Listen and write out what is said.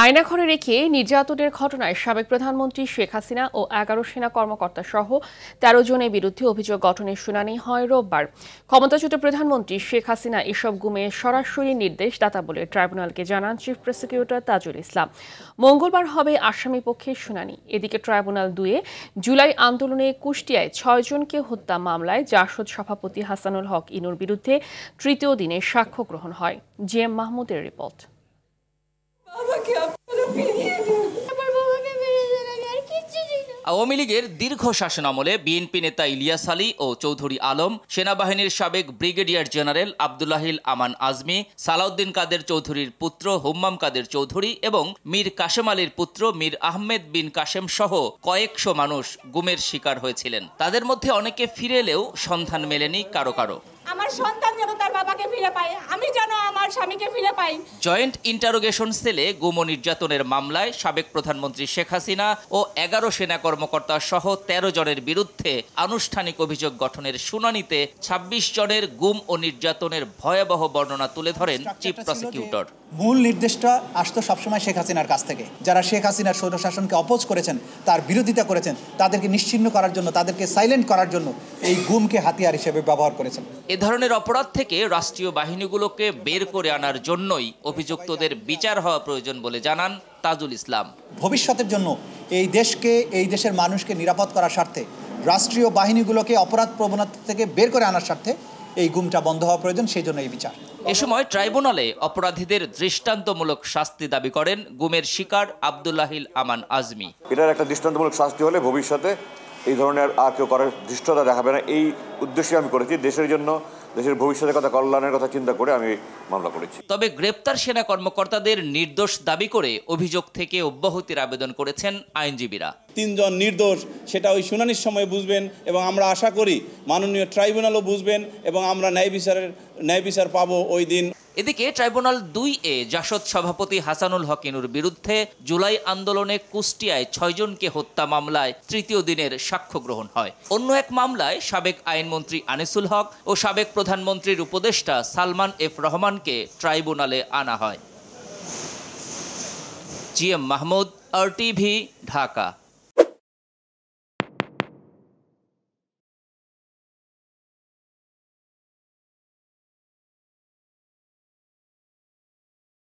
আয়নাঘরে রেখে নির্যাতনের ঘটনায় সাবেক প্রধানমন্ত্রী শেখ হাসিনা ও ১১ সেনা কর্মকর্তা সহ ১৩ জনের বিরুদ্ধে অভিযোগ গঠনের শুনানি হয় রোববার। ক্ষমতাচ্যুত প্রধানমন্ত্রী শেখ হাসিনা এসব গুমে সরাসরি নির্দেশদাতা বলে ট্রাইব্যুনালকে জানান চিফ প্রসিকিউটর তাজুল ইসলাম। মঙ্গলবার হবে আসামি পক্ষের শুনানি। এদিকে ট্রাইব্যুনাল ২-এ জুলাই আন্দোলনে কুষ্টিয়ায় ৬ জনকে হত্যা মামলায় জাসদ সভাপতি হাসানুল হক ইনুর বিরুদ্ধে তৃতীয় দিনে সাক্ষ্য গ্রহণ হয়। জিএম মাহমুদের রিপোর্ট। আওয়ামী লীগের দীর্ঘ শাসনামলে বিএনপি নেতা ইলিয়াস আলী ও চৌধুরী আলম, সেনাবাহিনীর সাবেক ব্রিগেডিয়ার জেনারেল আব্দুল্লাহিল আমান আজমি, সালাউদ্দিন কাদের চৌধুরীর পুত্র হুম্মাম কাদের চৌধুরী এবং মীর কাশেম আলীর পুত্র মীর আহমেদ বিন কাশেম সহ কয়েকশো মানুষ গুমের শিকার হয়েছিলেন। তাদের মধ্যে অনেকে ফিরে এলেও সন্ধান মেলেনি কারো কারো। আমার সন্তান যেন তার বাবাকে ফিরে পায়, আমি যেন আমার স্বামীকে ফিরে পাই। জয়েন্ট ইন্টারোগেশন সেলে গুম ও নির্যাতনের মামলায় সাবেক প্রধানমন্ত্রী শেখ হাসিনা ও ১১ সেনা কর্মকর্তা সহ ১৩ জনের বিরুদ্ধে আনুষ্ঠানিক অভিযোগ গঠনের শুনানিতে ২৬ জনের গুম ও নির্যাতনের ভয়াবহ বর্ণনা তুলে ধরেন চিফ প্রসিকিউটর। মূল নির্দেশটা আসতো সবসময় শেখ হাসিনার কাছ থেকে। যারা শেখ হাসিনার স্বৈরশাসনকে অপোজ করেছেন, তার বিরোধিতা করেছেন, তাদেরকে নিশ্চিহ্ন করার জন্য, তাদেরকে সাইলেন্ট করার জন্য এই গুমকে হাতিয়ার হিসেবে ব্যবহার করেছেন। এ ধরনের অপরাধ থেকে রাষ্ট্রীয় বাহিনীগুলোকে বের করে আনার জন্যই অভিযুক্তদের বিচার হওয়া প্রয়োজন বলে জানান তাজুল ইসলাম। ভবিষ্যতের জন্য এই দেশকে, এই দেশের মানুষকে নিরাপদ করার স্বার্থে, রাষ্ট্রীয় বাহিনীগুলোকে অপরাধ প্রবণতা থেকে বের করে আনার স্বার্থে এই গুমটা বন্ধ হওয়া প্রয়োজন, সেই জন্য এই বিচার। এ সময় ট্রাইব্যুনালে অপরাধীদের দৃষ্টান্তমূলক শাস্তি দাবি করেন গুমের শিকার আব্দুল্লাহিল আমান আজমি। এটার একটা দৃষ্টান্তমূলক শাস্তি হলে ভবিষ্যতে এই ধরনের আর কেউ করার ধৃষ্টতা দেখাবে না, এই উদ্দেশ্যে আমি করেছি। দেশের জন্য, দেশের ভবিষ্যতের কথা, কল্যাণের কথা চিন্তা করে আমি মামলা করেছি। তবে গ্রেপ্তার সেনা কর্মকর্তাদের নির্দোষ দাবি করে অভিযোগ থেকে অব্যাহতির আবেদন করেছেন আইনজীবীরা। ৩ জন নির্দোষ, সেটা ওই শুনানির সময় বুঝবেন এবং আমরা আশা করি মাননীয় ট্রাইব্যুনালও বুঝবেন এবং আমরা ন্যায় বিচার পাবো ওই দিন। এদিকে ট্রাইব্যুনাল ২-এ জাসদ সভাপতি হাসানুল হক ইনুর বিরুদ্ধে জুলাই আন্দোলনে কুষ্টিয়ায় ৬ জনকে হত্যা মামলায় তৃতীয় দিনের সাক্ষ্য গ্রহণ হয়। অন্য এক মামলায় সাবেক আইনমন্ত্রী আনিসুল হক ও সাবেক প্রধানমন্ত্রীর উপদেষ্টা সালমান এফ রহমানকে ট্রাইব্যুনালে আনা হয়। GM Mahmud, RTV, Dhaka.